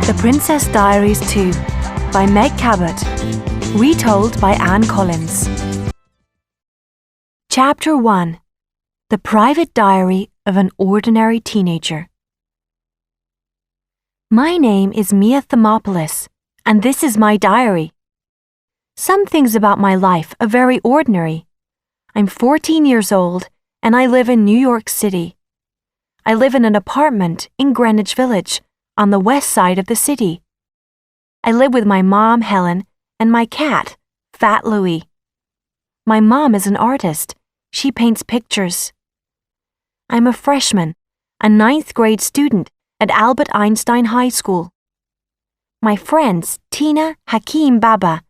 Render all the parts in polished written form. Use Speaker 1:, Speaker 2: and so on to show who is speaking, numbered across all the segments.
Speaker 1: The Princess Diaries 2 by Meg Cabot. Retold by Anne Collins. Chapter 1. The Private Diary of an Ordinary Teenager. My name is Mia Thermopolis, and this is my diary. Some things about my life are very ordinary. I'm 14 years old, and I live in New York City. I live in an apartment in Greenwich Village, on the west side of the city. I live with my mom, Helen, and my cat, Fat Louie. My mom is an artist. She paints pictures. I'm a freshman, a 9th grade student at Albert Einstein High School. My friends Tina Hakeem Baba,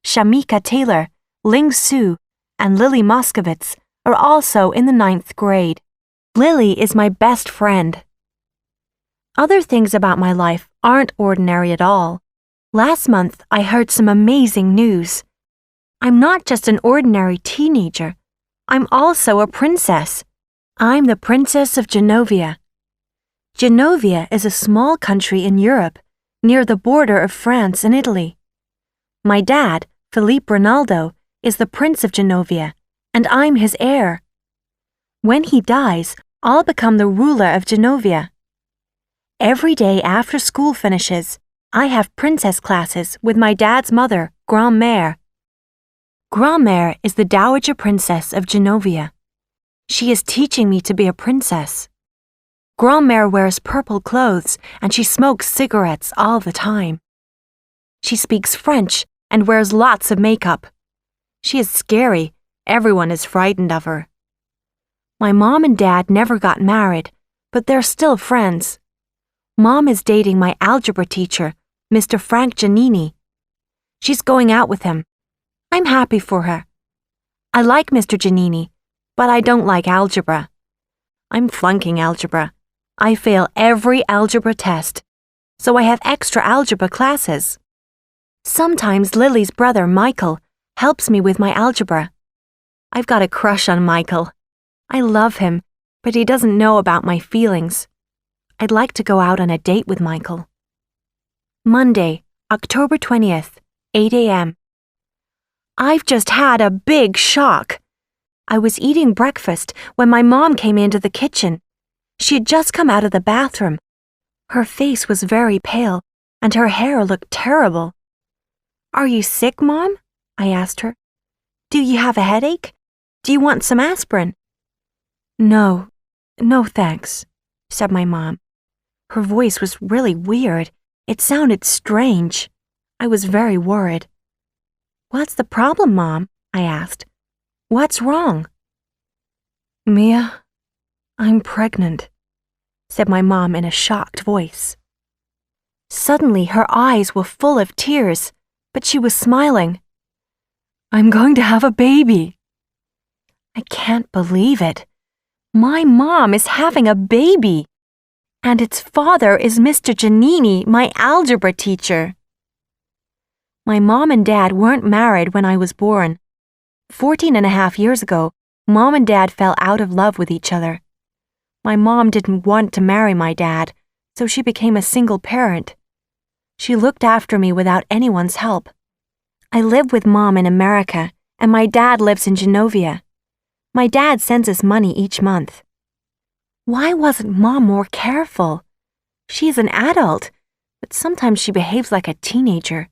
Speaker 1: Shamika Taylor, Ling Su, and Lily Moskovitz are also in the 9th grade. Lily is my best friend. Other things about my life aren't ordinary at all. Last month, I heard some amazing news. I'm not just an ordinary teenager. I'm also a princess. I'm the Princess of Genovia. Genovia is a small country in Europe, near the border of France and Italy. My dad, Philippe Ronaldo, is the Prince of Genovia, and I'm his heir. When he dies, I'll become the ruler of Genovia. Every day after school finishes, I have princess classes with my dad's mother, Grand-mère. Grand-mère is the Dowager Princess of Genovia. She is teaching me to be a princess. Grand-mère wears purple clothes and she smokes cigarettes all the time. She speaks French and wears lots of makeup. She is scary. Everyone is frightened of her. My mom and dad never got married, but they're still friends. Mom is dating my algebra teacher, Mr. Frank Giannini. She's going out with him. I'm happy for her. I like Mr. Giannini, but I don't like algebra. I'm flunking algebra. I fail every algebra test, so I have extra algebra classes. Sometimes Lily's brother, Michael, helps me with my algebra. I've got a crush on Michael. I love him, but he doesn't know about my feelings. I'd like to go out on a date with Michael. Monday, October 20th, 8 a.m. I've just had a big shock. I was eating breakfast when my mom came into the kitchen. She had just come out of the bathroom. Her face was very pale, and her hair looked terrible. "Are you sick, Mom?" I asked her. "Do you have a headache? Do you want some aspirin?" No, thanks," said my mom. Her voice was really weird. It sounded strange. I was very worried. "What's the problem, Mom?" I asked. "What's wrong?" "Mia, I'm pregnant," said my mom in a shocked voice. Suddenly, her eyes were full of tears, but she was smiling. "I'm going to have a baby." I can't believe it. My mom is having a baby. And its father is Mr. Giannini, my algebra teacher. My mom and dad weren't married when I was born. 14.5 years ago, Mom and Dad fell out of love with each other. My mom didn't want to marry my dad, so she became a single parent. She looked after me without anyone's help. I live with Mom in America, and my dad lives in Genovia. My dad sends us money each month. Why wasn't Mom more careful? She's an adult, but sometimes she behaves like a teenager.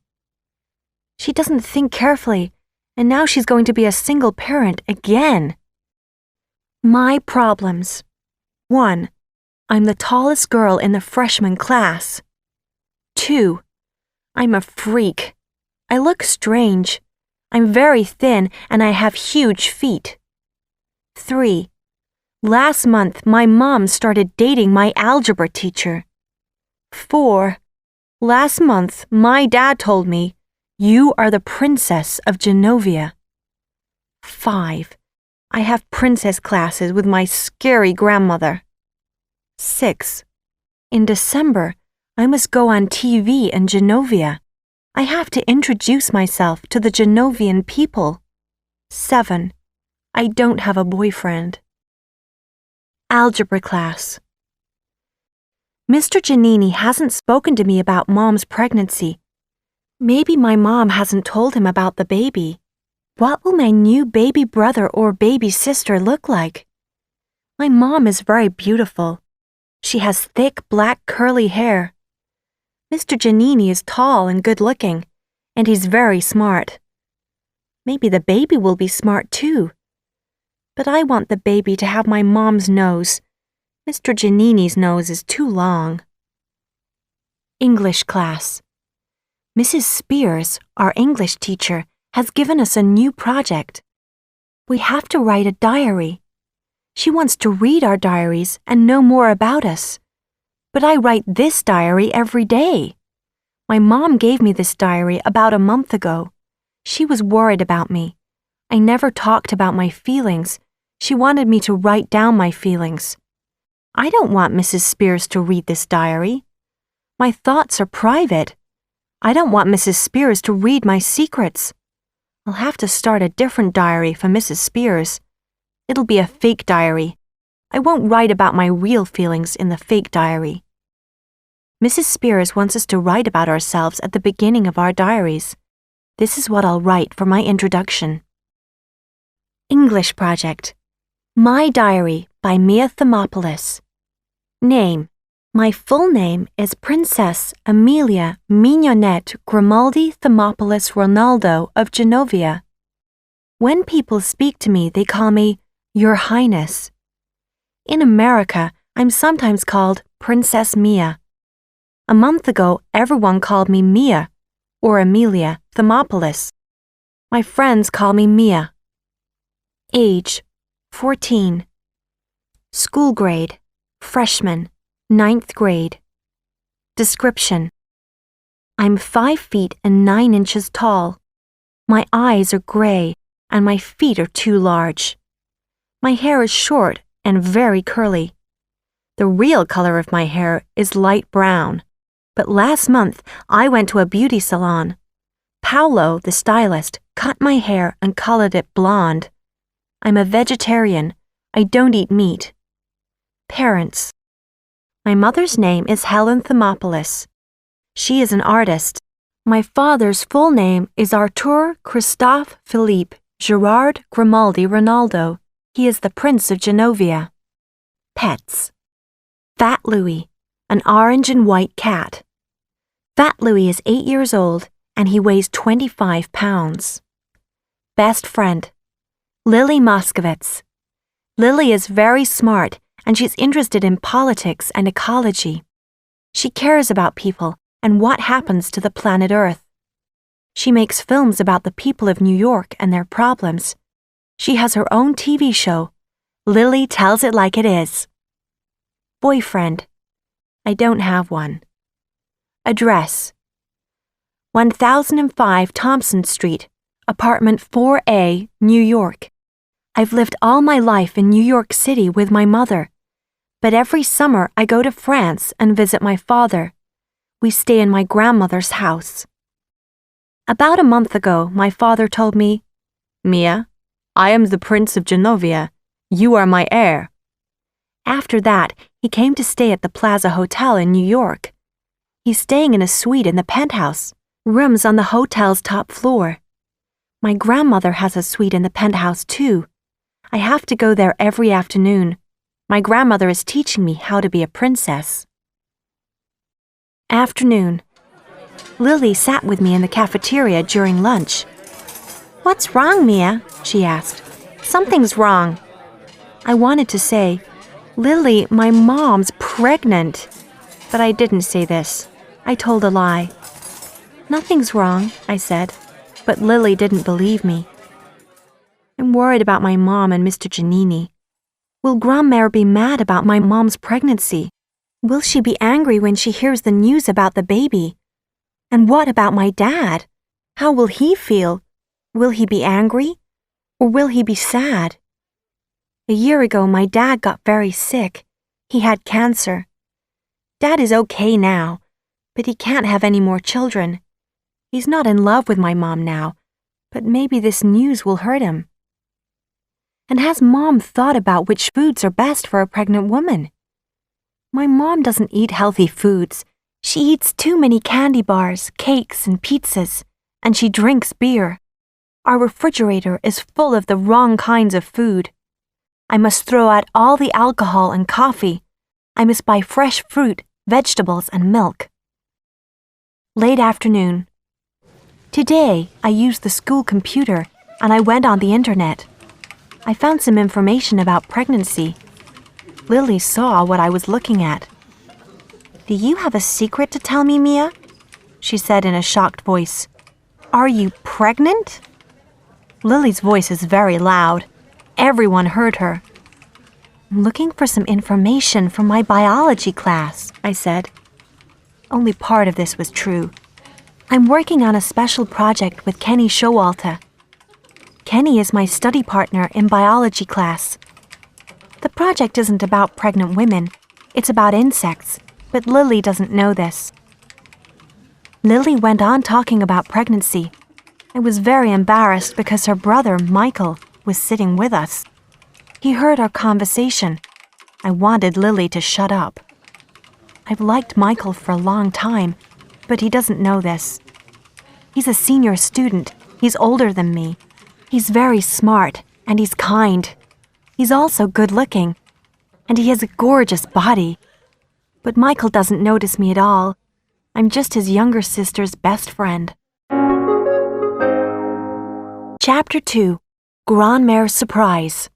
Speaker 1: She doesn't think carefully, and now she's going to be a single parent again. My problems. 1. I'm the tallest girl in the freshman class. 2. I'm a freak. I look strange. I'm very thin and I have huge feet. 3. Last month, my mom started dating my algebra teacher. 4. Last month, my dad told me, "You are the Princess of Genovia." 5. I have princess classes with my scary grandmother. 6. In December, I must go on TV in Genovia. I have to introduce myself to the Genovian people. 7. I don't have a boyfriend. Algebra class. Mr. Giannini hasn't spoken to me about Mom's pregnancy. Maybe my mom hasn't told him about the baby. What will my new baby brother or baby sister look like? My mom is very beautiful. She has thick black curly hair. Mr. Giannini is tall and good-looking, and he's very smart. Maybe the baby will be smart too. But I want the baby to have my mom's nose. Mr. Giannini's nose is too long. English class. Mrs. Spears, our English teacher, has given us a new project. We have to write a diary. She wants to read our diaries and know more about us. But I write this diary every day. My mom gave me this diary about a month ago. She was worried about me. I never talked about my feelings. She wanted me to write down my feelings. I don't want Mrs. Spears to read this diary. My thoughts are private. I don't want Mrs. Spears to read my secrets. I'll have to start a different diary for Mrs. Spears. It'll be a fake diary. I won't write about my real feelings in the fake diary. Mrs. Spears wants us to write about ourselves at the beginning of our diaries. This is what I'll write for my introduction. English project. My Diary by Mia Thermopolis. Name. My full name is Princess Amelia Mignonette Grimaldi Thermopolis Ronaldo of Genovia. When people speak to me, they call me Your Highness. In America, I'm sometimes called Princess Mia. A month ago, everyone called me Mia or Amelia Thermopolis. My friends call me Mia. Age, 14. School grade, freshman, 9th grade. Description. I'm 5 feet and 9 inches tall. My eyes are gray and my feet are too large. My hair is short and very curly. The real color of my hair is light brown, but last month I went to a beauty salon. Paolo, the stylist, cut my hair and colored it blonde. I'm a vegetarian. I don't eat meat. Parents. My mother's name is Helen Thermopolis. She is an artist. My father's full name is Artur Christophe Philippe Gerard Grimaldi Ronaldo. He is the Prince of Genovia. Pets. Fat Louie, an orange and white cat. Fat Louie is 8 years old and he weighs 25 pounds. Best friend. Lily Moskowitz. Lily is very smart and she's interested in politics and ecology. She cares about people and what happens to the planet Earth. She makes films about the people of New York and their problems. She has her own TV show, Lily Tells It Like It Is. Boyfriend. I don't have one. Address. 1005 Thompson Street, Apartment 4A, New York. I've lived all my life in New York City with my mother, but every summer I go to France and visit my father. We stay in my grandmother's house. About a month ago, my father told me, Mia, I am the Prince of Genovia. You are my heir. After that, he came to stay at the Plaza Hotel in New York. He's staying in a suite in the penthouse, rooms on the hotel's top floor. My grandmother has a suite in the penthouse too. I have to go there every afternoon. My grandmother is teaching me how to be a princess. Afternoon. Lily sat with me in the cafeteria during lunch. What's wrong, Mia? She asked. Something's wrong. I wanted to say, Lily, my mom's pregnant. But I didn't say this. I told a lie. Nothing's wrong, I said, but Lily didn't believe me. I'm worried about my mom and Mr. Giannini. Will Grandmère be mad about my mom's pregnancy? Will she be angry when she hears the news about the baby? And what about my dad? How will he feel? Will he be angry? Or will he be sad? A year ago, my dad got very sick. He had cancer. Dad is okay now, but he can't have any more children. He's not in love with my mom now, but maybe this news will hurt him. And has Mom thought about which foods are best for a pregnant woman? My mom doesn't eat healthy foods. She eats too many candy bars, cakes, and pizzas, and she drinks beer. Our refrigerator is full of the wrong kinds of food. I must throw out all the alcohol and coffee. I must buy fresh fruit, vegetables, and milk. Late afternoon. Today, I used the school computer and I went on the internet. I found some information about pregnancy. Lily saw what I was looking at. "Do you have a secret to tell me, Mia?" she said in a shocked voice. "Are you pregnant?" Lily's voice is very loud. Everyone heard her. "I'm looking for some information from my biology class," I said. Only part of this was true. I'm working on a special project with Kenny Showalter. Kenny is my study partner in biology class. The project isn't about pregnant women. It's about insects, but Lily doesn't know this. Lily went on talking about pregnancy. I was very embarrassed because her brother, Michael, was sitting with us. He heard our conversation. I wanted Lily to shut up. I've liked Michael for a long time, but he doesn't know this. He's a senior student. He's older than me. He's very smart, and he's kind. He's also good-looking, and he has a gorgeous body. But Michael doesn't notice me at all. I'm just his younger sister's best friend. Chapter 2. Grandma's Surprise.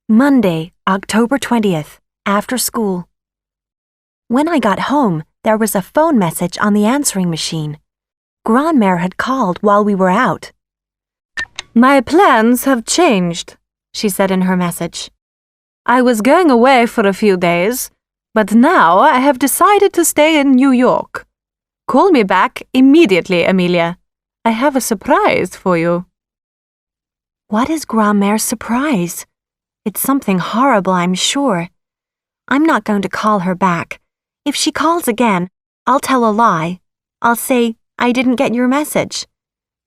Speaker 1: Monday, October 20th, after school. When I got home, there was a phone message on the answering machine. Grandma had called while we were out. "My plans have changed," she said in her message. "I was going away for a few days, but now I have decided to stay in New York. Call me back immediately, Amelia. I have a surprise for you." What is Grandma's surprise? It's something horrible, I'm sure. I'm not going to call her back. If she calls again, I'll tell a lie. I'll say, "I didn't get your message.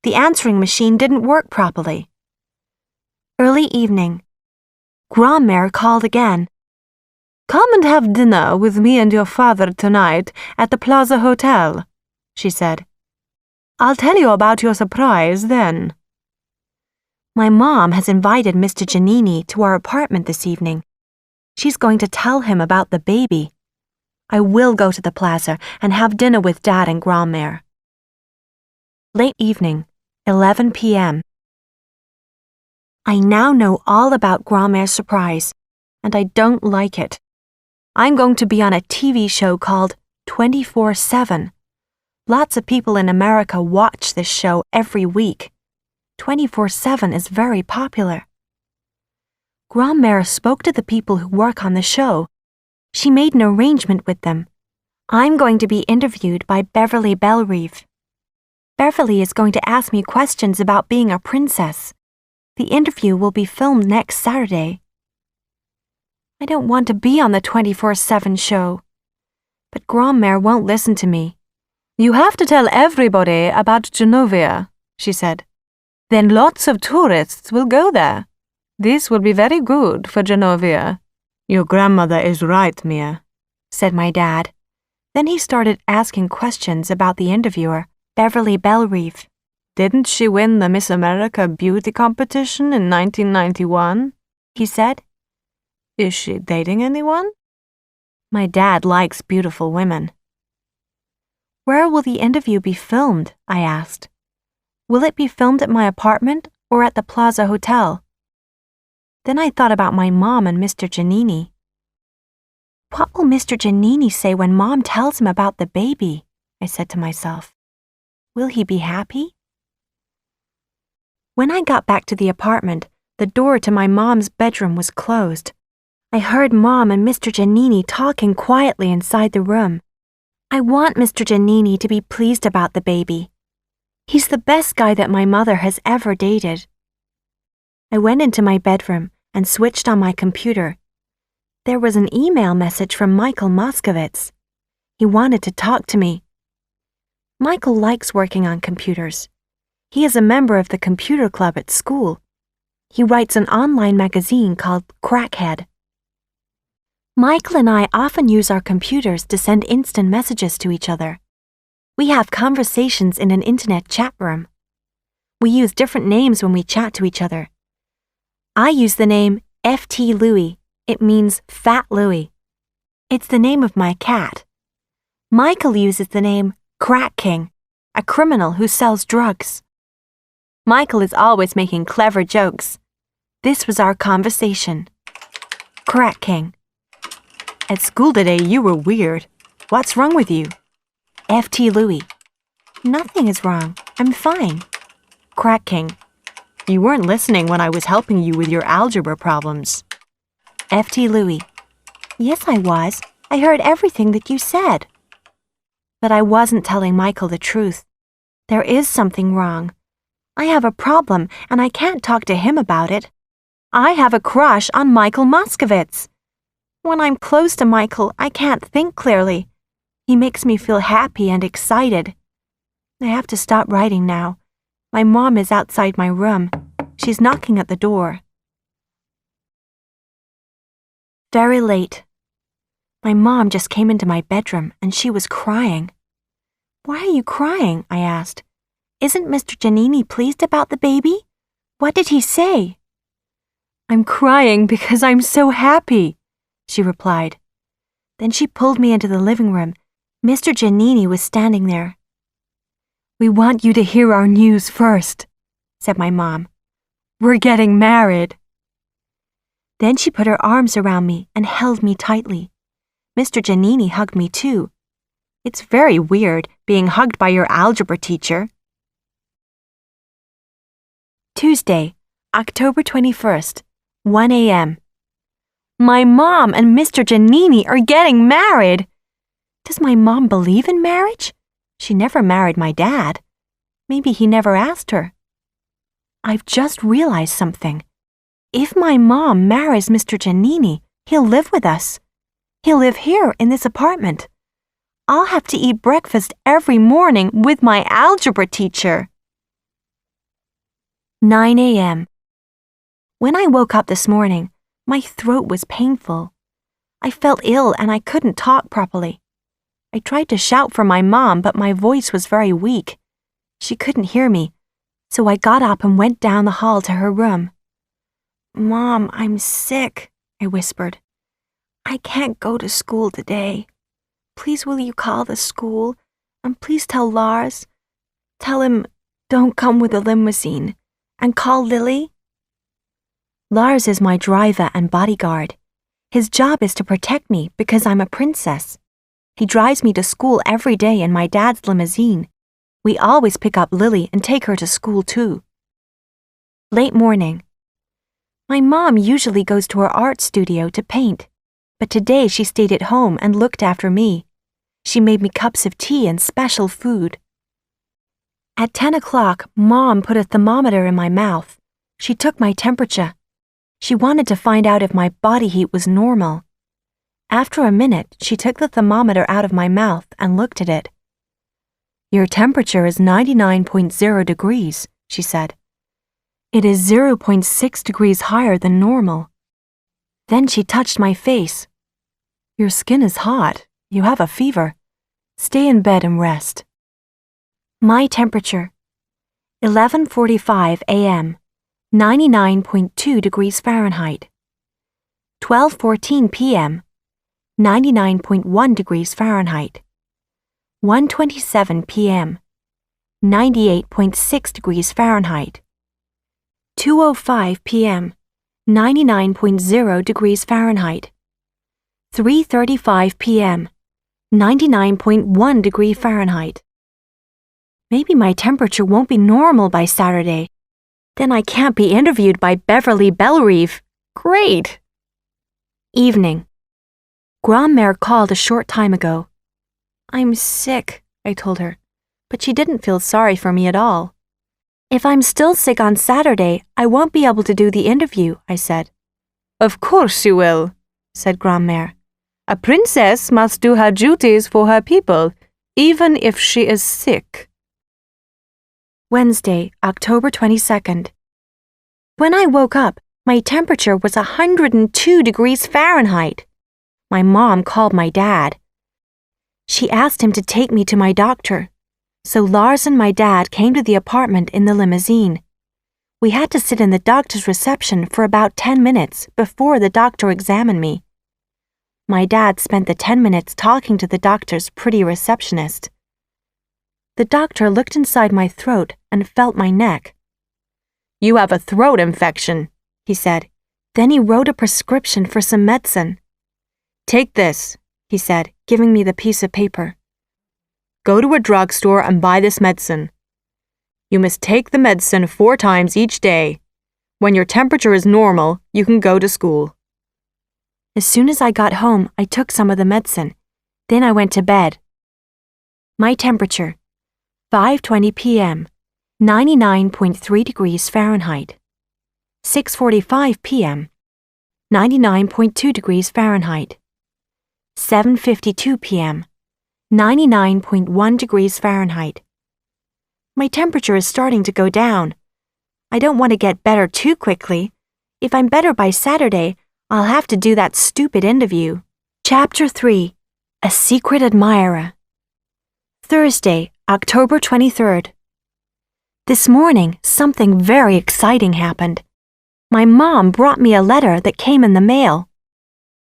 Speaker 1: The answering machine didn't work properly." Early evening. Grandma called again. "Come and have dinner with me and your father tonight at the Plaza Hotel," she said. "I'll tell you about your surprise then." My mom has invited Mr. Giannini to our apartment this evening. She's going to tell him about the baby. I will go to the plaza and have dinner with Dad and Grandma. Late evening, 11 p.m. I now know all about Grandma's surprise, and I don't like it. I'm going to be on a TV show called 24/7. Lots of people in America watch this show every week. 24/7 is very popular. Grandma spoke to the people who work on the show. She made an arrangement with them. I'm going to be interviewed by Beverly Bellerive. Beverly is going to ask me questions about being a princess. The interview will be filmed next Saturday. I don't want to be on the 24/7 show. But Grandma won't listen to me. "You have to tell everybody about Genovia," she said. "Then lots of tourists will go there. This will be very good for Genovia." "Your grandmother is right, Mia," said my dad. Then he started asking questions about the interviewer, Beverly Bellerive. "Didn't she win the Miss America beauty competition in 1991? He said. "Is she dating anyone?" My dad likes beautiful women. "Where will the interview be filmed?" I asked. "Will it be filmed at my apartment or at the Plaza Hotel?" Then I thought about my mom and Mr. Giannini. What will Mr. Giannini say when Mom tells him about the baby? I said to myself. Will he be happy? When I got back to the apartment, the door to my mom's bedroom was closed. I heard Mom and Mr. Giannini talking quietly inside the room. I want Mr. Giannini to be pleased about the baby. He's the best guy that my mother has ever dated. I went into my bedroom and switched on my computer. There was an email message from Michael Moskowitz. He wanted to talk to me. Michael likes working on computers. He is a member of the computer club at school. He writes an online magazine called Crackhead. Michael and I often use our computers to send instant messages to each other. We have conversations in an internet chat room. We use different names when we chat to each other. I use the name FT Louie. It means Fat Louie. It's the name of my cat. Michael uses the name Crack King, a criminal who sells drugs. Michael is always making clever jokes. This was our conversation. Crack King. At school today, you were weird. What's wrong with you? FT Louie. Nothing is wrong. I'm fine. Crack King. You weren't listening when I was helping you with your algebra problems. FT Louie. Yes, I was. I heard everything that you said. But I wasn't telling Michael the truth. There is something wrong. I have a problem and I can't talk to him about it. I have a crush on Michael Moskovitz. When I'm close to Michael, I can't think clearly. He makes me feel happy and excited. I have to stop writing now. My mom is outside my room. She's knocking at the door. Very late. My mom just came into my bedroom and she was crying. Why are you crying? I asked. Isn't Mr. Giannini pleased about the baby? What did he say? I'm crying because I'm so happy, she replied. Then she pulled me into the living room. Mr. Giannini was standing there. We want you to hear our news first, said my mom. We're getting married. Then she put her arms around me and held me tightly. Mr. Giannini hugged me too. It's very weird being hugged by your algebra teacher. Tuesday, October 21st, 1 a.m. My mom and Mr. Giannini are getting married. Does my mom believe in marriage? She never married my dad. Maybe he never asked her. I've just realized something. If my mom marries Mr. Giannini, he'll live with us. He'll live here in this apartment. I'll have to eat breakfast every morning with my algebra teacher. 9 a.m. When I woke up this morning, my throat was painful. I felt ill and I couldn't talk properly. I tried to shout for my mom, but my voice was very weak. She couldn't hear me, so I got up and went down the hall to her room. Mom, I'm sick, I whispered. I can't go to school today. Please will you call the school, and please tell Lars. Tell him, don't come with the limousine, and call Lily. Lars is my driver and bodyguard. His job is to protect me because I'm a princess. He drives me to school every day in my dad's limousine. We always pick up Lily and take her to school too. Late morning. My mom usually goes to her art studio to paint, but today she stayed at home and looked after me. She made me cups of tea and special food. At 10 o'clock, Mom put a thermometer in my mouth. She took my temperature. She wanted to find out if my body heat was normal. After a minute, she took the thermometer out of my mouth and looked at it. Your temperature is 99.0 degrees, she said. It is 0.6 degrees higher than normal. Then she touched my face. Your skin is hot. You have a fever. Stay in bed and rest. My temperature. 11:45 a.m. 99.2 degrees Fahrenheit. 12:14 p.m. 99.1 degrees Fahrenheit. 1:27 p.m. 98.6 degrees Fahrenheit. 2:05 p.m. 99.0 degrees Fahrenheit. 3:35 p.m. 99.1 degree Fahrenheit. Maybe my temperature won't be normal by Saturday. Then I can't be interviewed by Beverly Bellerive. Great! Evening. Grand-mère called a short time ago. I'm sick, I told her, but she didn't feel sorry for me at all. If I'm still sick on Saturday, I won't be able to do the interview, I said. Of course you will, said Grand-mère. A princess must do her duties for her people, even if she is sick. Wednesday, October 22nd. When I woke up, my temperature was 102 degrees Fahrenheit. My mom called my dad. She asked him to take me to my doctor. So Lars and my dad came to the apartment in the limousine. We had to sit in the doctor's reception for about 10 minutes before the doctor examined me. My dad spent the 10 minutes talking to the doctor's pretty receptionist. The doctor looked inside my throat and felt my neck. "You have a throat infection," he said. Then he wrote a prescription for some medicine. "Take this," he said, giving me the piece of paper. "Go to a drugstore and buy this medicine. You must take the medicine 4 times each day. When your temperature is normal, you can go to school." As soon as I got home, I took some of the medicine. Then I went to bed. My temperature, 5:20 p.m., 99.3 degrees Fahrenheit. 6:45 p.m., 99.2 degrees Fahrenheit. 7:52 p.m., 99.1 degrees Fahrenheit. My temperature is starting to go down. I don't want to get better too quickly. If I'm better by Saturday, I'll have to do that stupid interview. Chapter 3. A Secret Admirer. Thursday, October 23rd. This morning, something very exciting happened. My mom brought me a letter that came in the mail.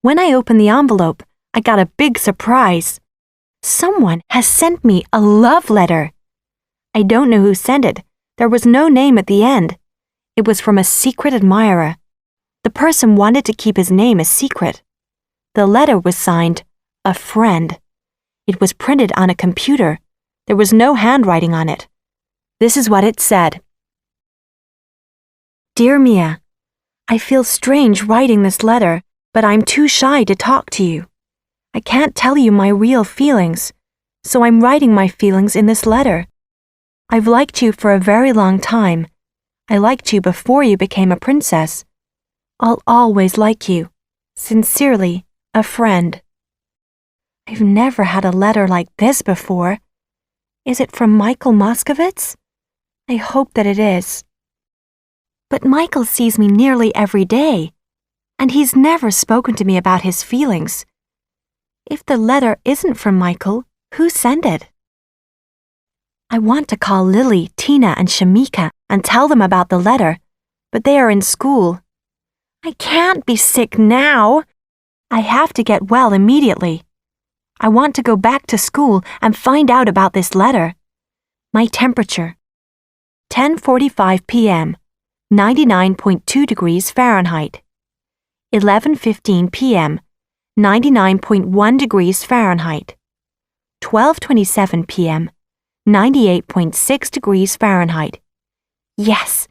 Speaker 1: When I opened the envelope, I got a big surprise. Someone has sent me a love letter. I don't know who sent it. There was no name at the end. It was from a secret admirer. The person wanted to keep his name a secret. The letter was signed, "A Friend." It was printed on a computer. There was no handwriting on it. This is what it said. Dear Mia, I feel strange writing this letter, but I'm too shy to talk to you. I can't tell you my real feelings, so I'm writing my feelings in this letter. I've liked you for a very long time. I liked you before you became a princess. I'll always like you. Sincerely, a friend. I've never had a letter like this before. Is it from Michael Moskowitz? I hope that it is. But Michael sees me nearly every day, and he's never spoken to me about his feelings. If the letter isn't from Michael, who sent it? I want to call Lily, Tina, and Shamika and tell them about the letter, but they are in school. I can't be sick now. I have to get well immediately. I want to go back to school and find out about this letter. My temperature, 10:45 p.m., 99.2 degrees Fahrenheit. 11:15 p.m., 99.1 degrees Fahrenheit. 12:27 p.m., 98.6 degrees Fahrenheit. Yes,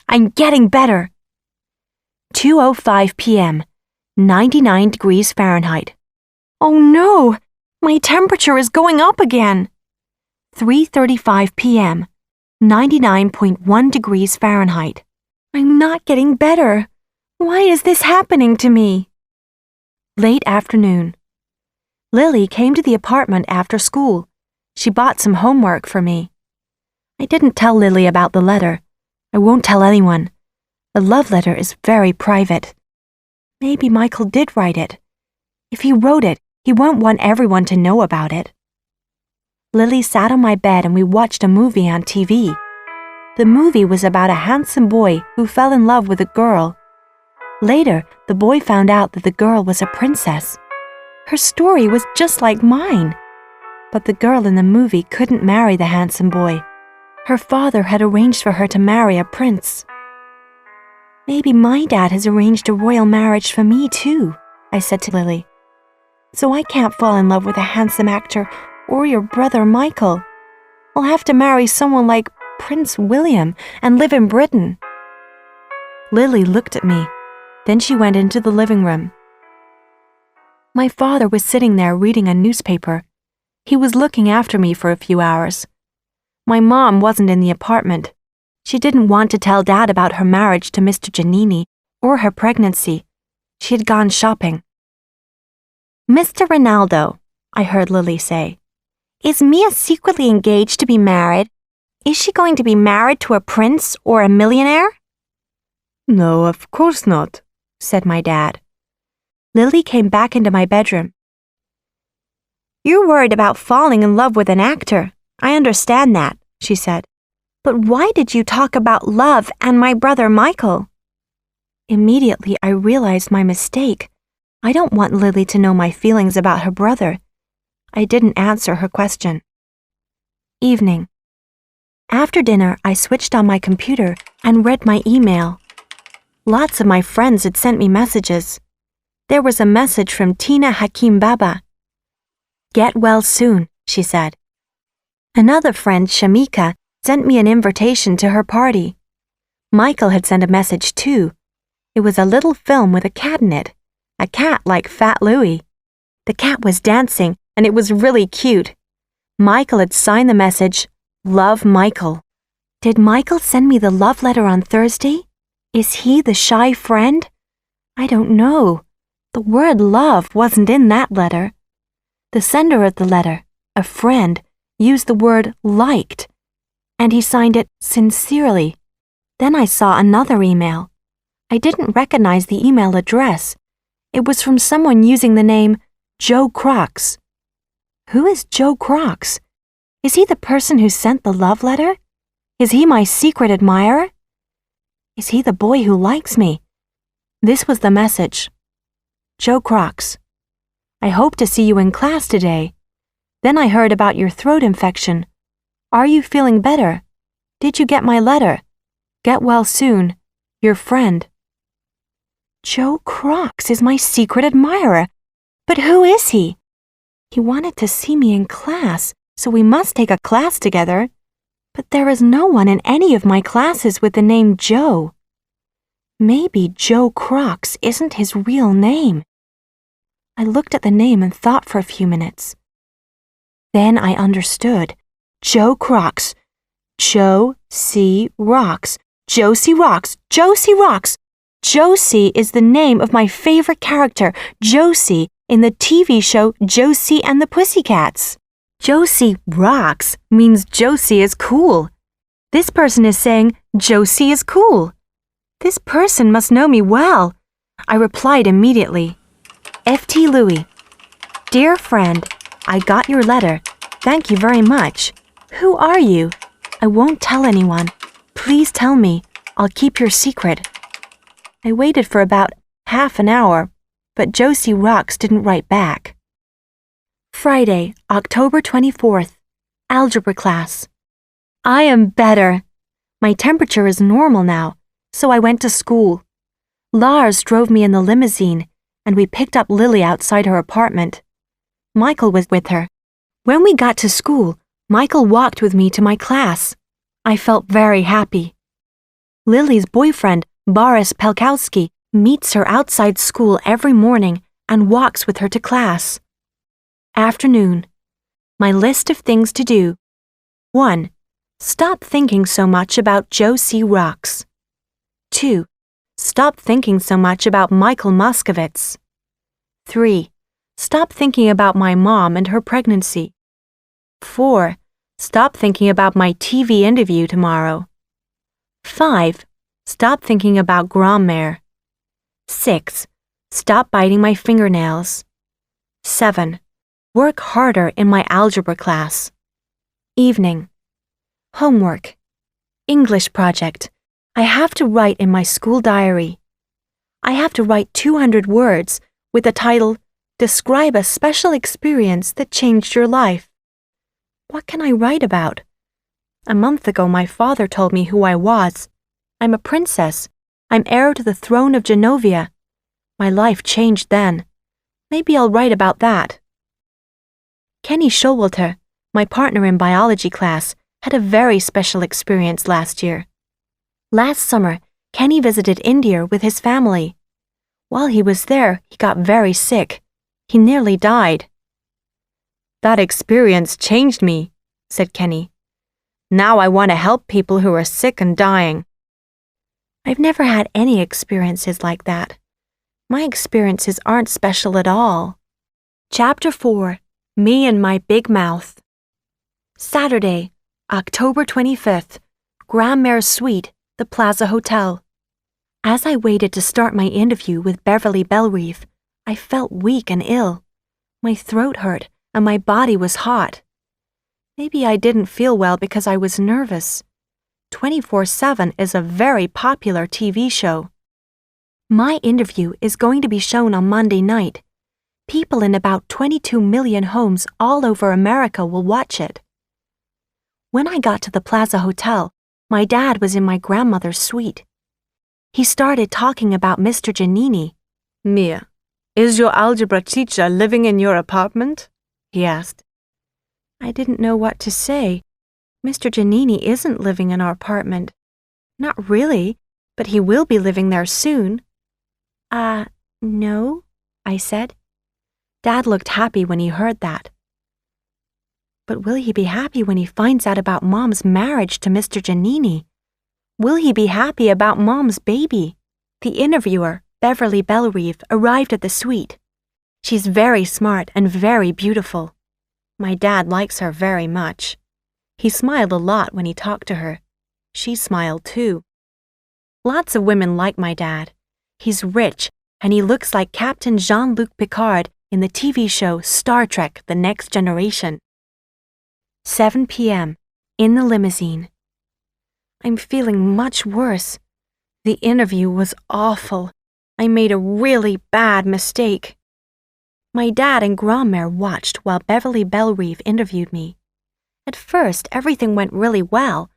Speaker 1: I'm getting better. 2:05 p.m., 99 degrees Fahrenheit. Oh no, my temperature is going up again. 3:35 p.m., 99.1 degrees Fahrenheit. I'm not getting better. Why is this happening to me? Late afternoon. Lily came to the apartment after school. She bought some homework for me. I didn't tell Lily about the letter. I won't tell anyone. The love letter is very private. Maybe Michael did write it. If he wrote it, he won't want everyone to know about it. Lily sat on my bed and we watched a movie on TV. The movie was about a handsome boy who fell in love with a girl. Later, the boy found out that the girl was a princess. Her story was just like mine. But the girl in the movie couldn't marry the handsome boy. Her father had arranged for her to marry a prince. Maybe my dad has arranged a royal marriage for me too, I said to Lily. So I can't fall in love with a handsome actor or your brother Michael. I'll have to marry someone like Prince William and live in Britain. Lily looked at me. Then she went into the living room. My father was sitting there reading a newspaper. He was looking after me for a few hours. My mom wasn't in the apartment. She didn't want to tell Dad about her marriage to Mr. Giannini or her pregnancy. She had gone shopping. Mr. Ronaldo, I heard Lily say, is Mia secretly engaged to be married? Is she going to be married to a prince or a millionaire? No, of course not, said my dad. Lily came back into my bedroom. "You're worried about falling in love with an actor. I understand that," she said. "But why did you talk about love and my brother Michael?" Immediately, I realized my mistake. I don't want Lily to know my feelings about her brother. I didn't answer her question. Evening. After dinner, I switched on my computer and read my email. Lots of my friends had sent me messages. There was a message from Tina Hakim Baba. "Get well soon," she said. Another friend, Shamika, sent me an invitation to her party. Michael had sent a message too. It was a little film with a cat in it, a cat like Fat Louie. The cat was dancing, and it was really cute. Michael had signed the message, "Love, Michael." Did Michael send me the love letter on Thursday? Is he the shy friend? I don't know. The word love wasn't in that letter. The sender of the letter, a friend, used the word liked, and he signed it sincerely. Then I saw another email. I didn't recognize the email address. It was from someone using the name Joe Crocs. Who is Joe Crocs? Is he the person who sent the love letter? Is he my secret admirer? Is he the boy who likes me? This was the message. Joe Crocs. I hope to see you in class today. Then I heard about your throat infection. Are you feeling better? Did you get my letter? Get well soon. Your friend. Joe Crocs is my secret admirer. But who is he? He wanted to see me in class, so we must take a class together. But there is no one in any of my classes with the name Joe. Maybe Joe Crocs isn't his real name. I looked at the name and thought for a few minutes. Then I understood. Joe Crocs. Joe C. Rocks. Josie Rocks. Josie Rocks. Josie is the name of my favorite character, Josie, in the TV show Josie and the Pussycats. Josie Rocks means Josie is cool. This person is saying Josie is cool. This person must know me well. I replied immediately. F.T. Louie. Dear friend, I got your letter. Thank you very much. Who are you? I won't tell anyone. Please tell me. I'll keep your secret. I waited for about half an hour, but Josie Rocks didn't write back. Friday, October 24th. Algebra class. I am better. My temperature is normal now, so I went to school. Lars drove me in the limousine, and we picked up Lily outside her apartment. Michael was with her. When we got to school, Michael walked with me to my class. I felt very happy. Lily's boyfriend, Boris Pelkowski, meets her outside school every morning and walks with her to class. Afternoon. My list of things to do. 1. Stop thinking so much about Josie Rocks. 2. Stop thinking so much about Michael Moskowitz. 3. Stop thinking about my mom and her pregnancy. 4. Stop thinking about my TV interview tomorrow. 5. Stop thinking about grand-mère. 6. Stop biting my fingernails. 7. Work harder in my algebra class. Evening. Homework. English project. I have to write in my school diary. I have to write 200 words with the title, Describe a Special Experience That Changed Your Life. What can I write about? A month ago, my father told me who I was. I'm a princess. I'm heir to the throne of Genovia. My life changed then. Maybe I'll write about that. Kenny Showalter, my partner in biology class, had a very special experience last year. Last summer, Kenny visited India with his family. While he was there, he got very sick. He nearly died. That experience changed me, said Kenny. Now I want to help people who are sick and dying. I've never had any experiences like that. My experiences aren't special at all. Chapter 4. Me and My Big Mouth. Saturday, October 25th, Grand-Mère Suite, the Plaza Hotel. As I waited to start my interview with Beverly Bellreef, I felt weak and ill. My throat hurt and my body was hot. Maybe I didn't feel well because I was nervous. 24/7 is a very popular TV show. My interview is going to be shown on Monday night. People in about 22 million homes all over America will watch it. When I got to the Plaza Hotel, my dad was in my grandmother's suite. He started talking about Mr. Giannini.
Speaker 2: Mia, is your algebra teacher living in your apartment? He asked.
Speaker 1: I didn't know what to say. Mr. Giannini isn't living in our apartment. Not really, but he will be living there soon. No, I said. Dad looked happy when he heard that. But will he be happy when he finds out about Mom's marriage to Mr. Giannini? Will he be happy about Mom's baby? The interviewer, Beverly Bellerive, arrived at the suite. She's very smart and very beautiful. My dad likes her very much. He smiled a lot when he talked to her. She smiled too. Lots of women like my dad. He's rich, and he looks like Captain Jean-Luc Picard in the TV show Star Trek: The Next Generation. 7 p.m. In the limousine. I'm feeling much worse. The interview was awful. I made a really bad mistake. My dad and Grandmère watched while Beverly Bellerive interviewed me. At first, everything went really well,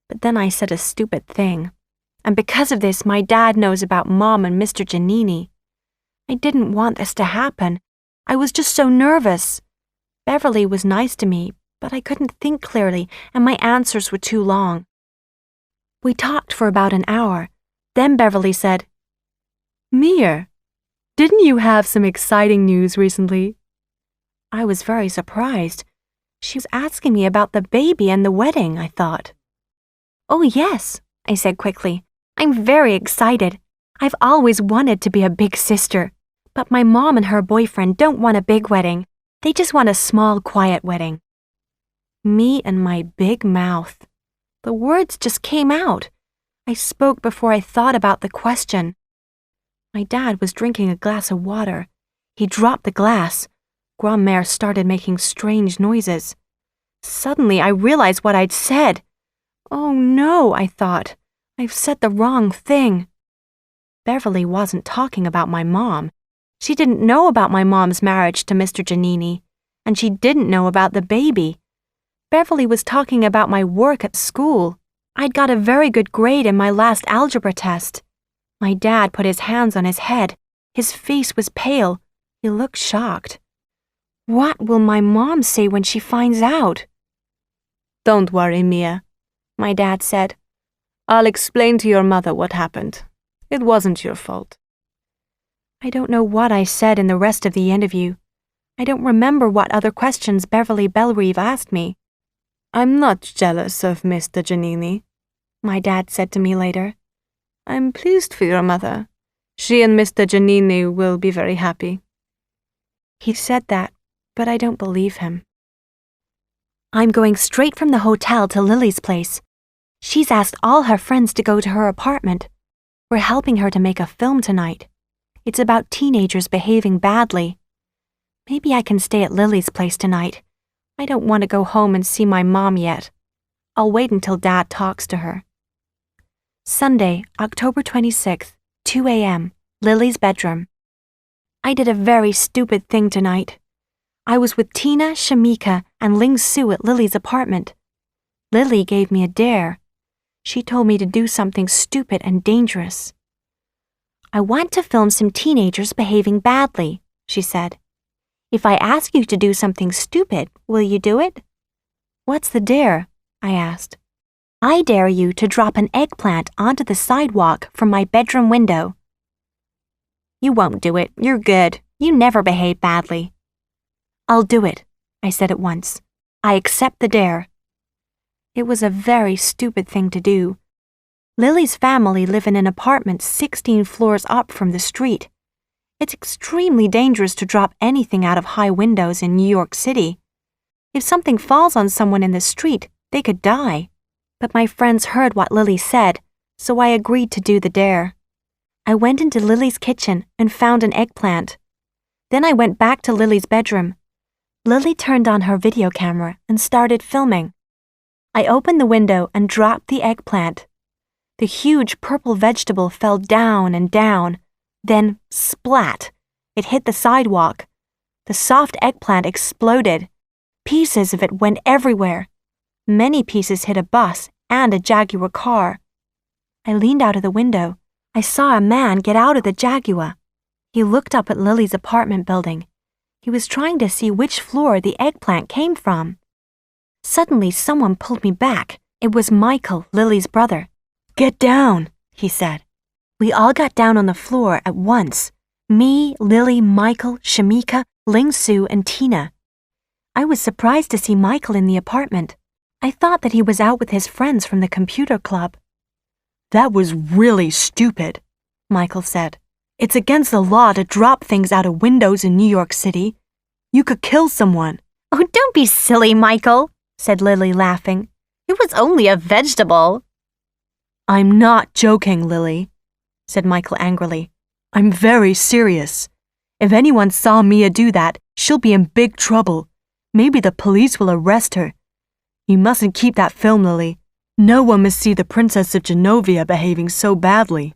Speaker 1: but then I said a stupid thing. And because of this, my dad knows about Mom and Mr. Giannini. I didn't want this to happen. I was just so nervous. Beverly was nice to me, but I couldn't think clearly, and my answers were too long. We talked for about an hour. Then Beverly said,
Speaker 2: Mia, didn't you have some exciting news recently?
Speaker 1: I was very surprised. She was asking me about the baby and the wedding, I thought. Oh, yes, I said quickly. I'm very excited. I've always wanted to be a big sister, but my mom and her boyfriend don't want a big wedding. They just want a small, quiet wedding. Me and my big mouth. The words just came out. I spoke before I thought about the question. My dad was drinking a glass of water. He dropped the glass. Grandmère started making strange noises. Suddenly, I realized what I'd said. Oh no, I thought. I've said the wrong thing. Beverly wasn't talking about my mom. She didn't know about my mom's marriage to Mr. Giannini, and she didn't know about the baby. Beverly was talking about my work at school. I'd got a very good grade in my last algebra test. My dad put his hands on his head. His face was pale. He looked shocked. What will my mom say when she finds out?
Speaker 2: Don't worry, Mia, my dad said. I'll explain to your mother what happened. It wasn't your fault.
Speaker 1: I don't know what I said in the rest of the interview. I don't remember what other questions Beverly Bellerive asked me.
Speaker 2: I'm not jealous of Mr. Giannini,
Speaker 1: my dad said to me later.
Speaker 2: I'm pleased for your mother. She and Mr. Giannini will be very happy.
Speaker 1: He said that, but I don't believe him. I'm going straight from the hotel to Lily's place. She's asked all her friends to go to her apartment. We're helping her to make a film tonight. It's about teenagers behaving badly. Maybe I can stay at Lily's place tonight. I don't want to go home and see my mom yet. I'll wait until Dad talks to her. Sunday, October 26th, 2 a.m., Lily's bedroom. I did a very stupid thing tonight. I was with Tina, Shamika, and Ling Su at Lily's apartment. Lily gave me a dare. She told me to do something stupid and dangerous. I want to film some teenagers behaving badly, she said. If I ask you to do something stupid, will you do it? What's the dare? I asked. I dare you to drop an eggplant onto the sidewalk from my bedroom window. You won't do it. You're good. You never behave badly. I'll do it, I said at once. I accept the dare. It was a very stupid thing to do. Lily's family live in an apartment 16 floors up from the street. It's extremely dangerous to drop anything out of high windows in New York City. If something falls on someone in the street, they could die. But my friends heard what Lily said, so I agreed to do the dare. I went into Lily's kitchen and found an eggplant. Then I went back to Lily's bedroom. Lily turned on her video camera and started filming. I opened the window and dropped the eggplant. The huge purple vegetable fell down and down. Then, splat! It hit the sidewalk. The soft eggplant exploded. Pieces of it went everywhere. Many pieces hit a bus and a Jaguar car. I leaned out of the window. I saw a man get out of the Jaguar. He looked up at Lily's apartment building. He was trying to see which floor the eggplant came from. Suddenly, someone pulled me back. It was Michael, Lily's brother. "Get down," he said. We all got down on the floor at once. Me, Lily, Michael, Shamika, Ling Su, and Tina. I was surprised to see Michael in the apartment. I thought that he was out with his friends from the computer club. "That was really stupid," Michael said. "It's against the law to drop things out of windows in New York City. You could kill someone."
Speaker 2: "Oh, don't be silly, Michael," said Lily, laughing. "It was only a vegetable."
Speaker 1: "I'm not joking, Lily," said Michael angrily. "I'm very serious. If anyone saw Mia do that, she'll be in big trouble. Maybe the police will arrest her. You mustn't keep that film, Lily. No one must see the Princess of Genovia behaving so badly."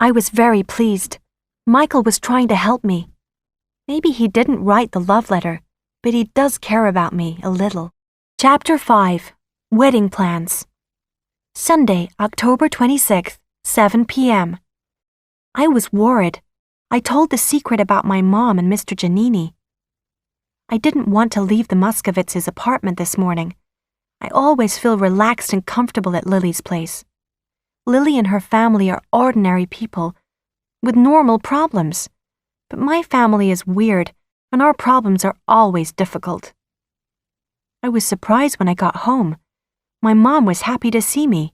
Speaker 1: I was very pleased. Michael was trying to help me. Maybe he didn't write the love letter, but he does care about me a little. Chapter 5. Wedding Plans. Sunday, October 26th, 7 p.m. I was worried. I told the secret about my mom and Mr. Giannini. I didn't want to leave the Muscovitz's apartment this morning. I always feel relaxed and comfortable at Lily's place. Lily and her family are ordinary people with normal problems, but my family is weird and our problems are always difficult. I was surprised when I got home. My mom was happy to see me.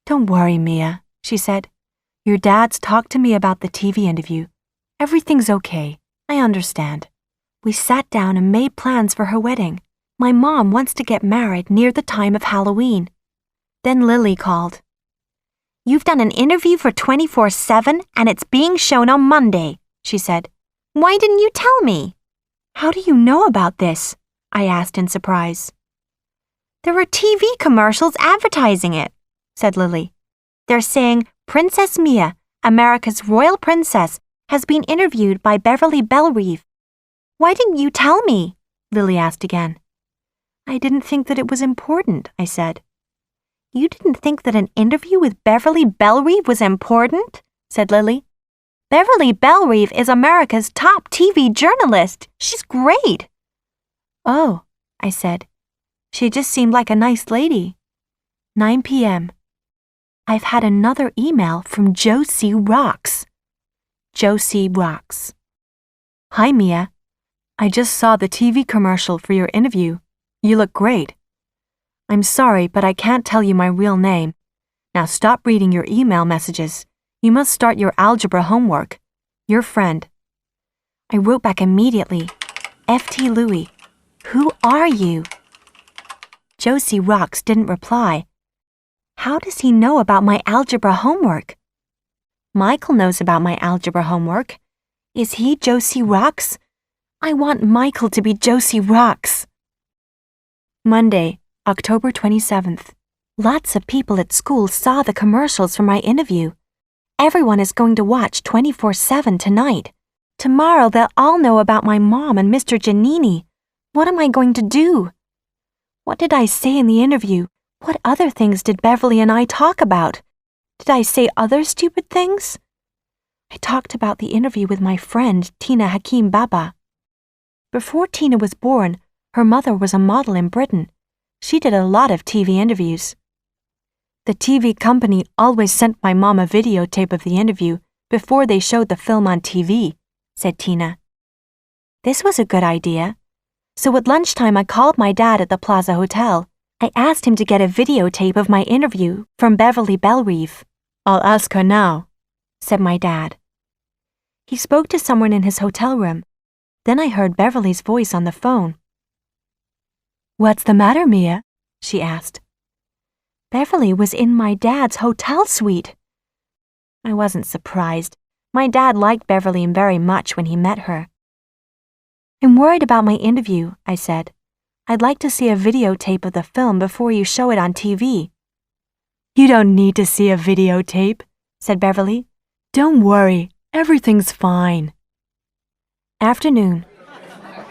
Speaker 1: "Don't worry, Mia," she said. "Your dad's talked to me about the TV interview. Everything's okay. I understand." We sat down and made plans for her wedding. My mom wants to get married near the time of Halloween. Then Lily called. "You've done an interview for 24/7 and it's being shown on Monday," she said. "Why didn't you tell me?" "How do you know about this?" I asked in surprise. "There are TV commercials advertising it," said Lily. "They're saying Princess Mia, America's royal princess, has been interviewed by Beverly Bellerive." "Why didn't you tell me?" Lily asked again. "I didn't think that it was important," I said. "You didn't think that an interview with Beverly Bellerive was important?" said Lily. "Beverly Bellerive is America's top TV journalist. She's great." "Oh," I said. "She just seemed like a nice lady." 9 p.m. I've had another email from Josie Rocks. Josie Rocks. "Hi, Mia. I just saw the TV commercial for your interview. You look great. I'm sorry, but I can't tell you my real name. Now stop reading your email messages. You must start your algebra homework. Your friend." I wrote back immediately. "F.T. Louie. Who are you?" Josie Rocks didn't reply. How does he know about my algebra homework? Michael knows about my algebra homework. Is he Josie Rocks? I want Michael to be Josie Rocks. Monday, October 27th. Lots of people at school saw the commercials for my interview. Everyone is going to watch 24/7 tonight. Tomorrow they'll all know about my mom and Mr. Giannini. What am I going to do? What did I say in the interview? What other things did Beverly and I talk about? Did I say other stupid things? I talked about the interview with my friend, Tina Hakim Baba. Before Tina was born, her mother was a model in Britain. She did a lot of TV interviews. The TV company always sent my mom a videotape of the interview before they showed the film on TV, said Tina. This was a good idea. So at lunchtime I called my dad at the Plaza Hotel. I asked him to get a videotape of my interview from Beverly Bellerive. I'll ask her now, said my dad. He spoke to someone in his hotel room. Then I heard Beverly's voice on the phone. What's the matter, Mia? She asked. Beverly was in my dad's hotel suite. I wasn't surprised. My dad liked Beverly very much when he met her. I'm worried about my interview, I said. I'd like to see a videotape of the film before you show it on TV. You don't need to see a videotape, said Beverly. Don't worry, everything's fine. Afternoon.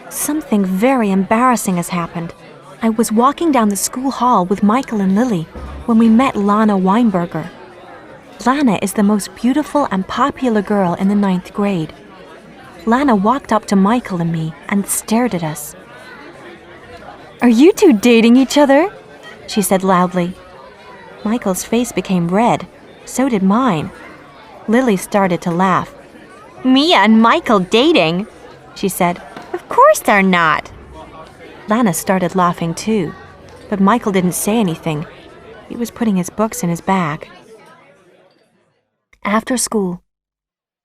Speaker 1: Something very embarrassing has happened. I was walking down the school hall with Michael and Lily when we met Lana Weinberger. Lana is the most beautiful and popular girl in the 9th grade. Lana walked up to Michael and me and stared at us. Are you two dating each other? She said loudly. Michael's face became red. So did mine. Lily started to laugh. Mia and Michael dating? She said. Of course they're not. Lana started laughing too, but Michael didn't say anything. He was putting his books in his bag. After school.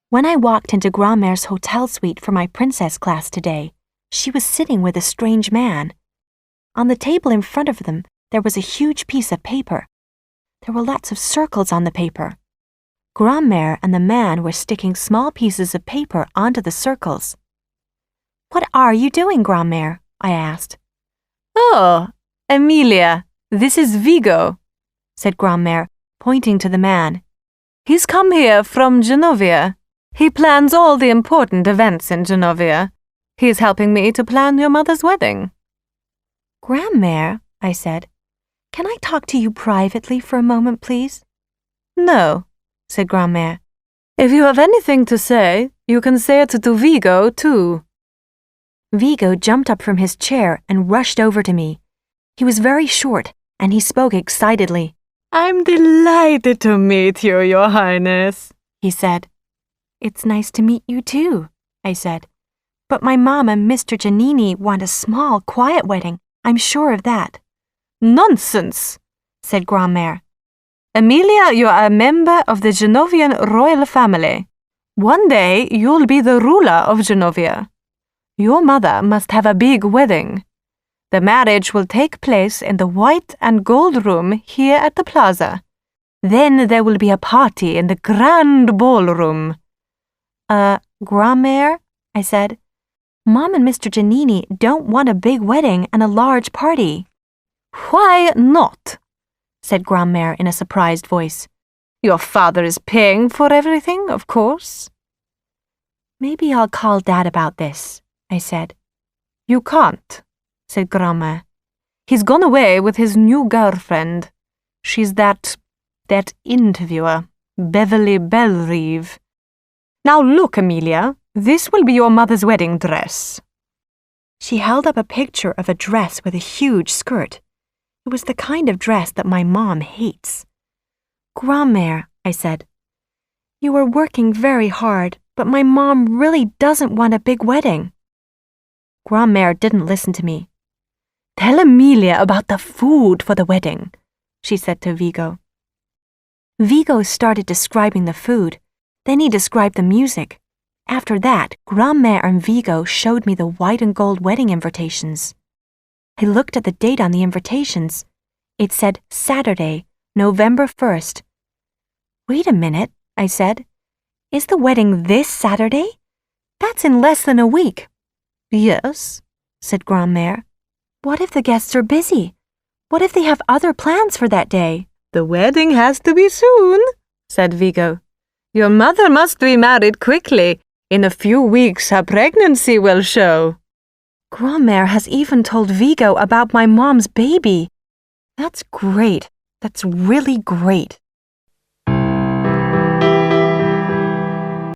Speaker 1: When I walked into Grand-Mère's hotel suite for my princess class today, she was sitting with a strange man. On the table in front of them, there was a huge piece of paper. There were lots of circles on the paper. Grand-Mère and the man were sticking small pieces of paper onto the circles. What are you doing, Grand-Mère? I asked. Oh, Emilia, this is Vigo, said Grand-Mère, pointing to the man. He's come here from Genovia. He plans all the important events in Genovia. He's helping me to plan your mother's wedding. Grand-Mère, I said, can I talk to you privately for a moment, please? No, said Grand-Mère. If you have anything to say, you can say it to Vigo, too. Vigo jumped up from his chair and rushed over to me. He was very short, and he spoke excitedly. I'm delighted to meet you, Your Highness, he said. It's nice to meet you, too, I said. But my mom and Mr. Giannini want a small, quiet wedding. I'm sure of that. Nonsense, said Grand-Mère. Emilia, you are a member of the Genovian royal family. One day you'll be the ruler of Genovia. Your mother must have a big wedding. The marriage will take place in the white and gold room here at the plaza. Then there will be a party in the grand ballroom. Grand-Mère, I said. Mom and Mr. Giannini don't want a big wedding and a large party. Why not? Said Grand-Mère in a surprised voice. Your father is paying for everything, of course. Maybe I'll call Dad about this, I said. You can't, said Grand-Mère. He's gone away with his new girlfriend. She's that interviewer, Beverly Bellerive. Now look, Emilia, this will be your mother's wedding dress. She held up a picture of a dress with a huge skirt. It was the kind of dress that my mom hates. Grand-Mère, I said, you are working very hard, but my mom really doesn't want a big wedding. Grand-Mère didn't listen to me. Tell Emilia about the food for the wedding, she said to Vigo. Vigo started describing the food. Then he described the music. After that, Grand-Mère and Vigo showed me the white and gold wedding invitations. I looked at the date on the invitations. It said Saturday, November 1st. Wait a minute, I said. Is the wedding this Saturday? That's in less than a week. Yes, said Grand-Mère. What if the guests are busy? What if they have other plans for that day? The wedding has to be soon, said Vigo. Your mother must be married quickly. In a few weeks her pregnancy will show. Grand-Mère has even told Vigo about my mom's baby. That's great. That's really great.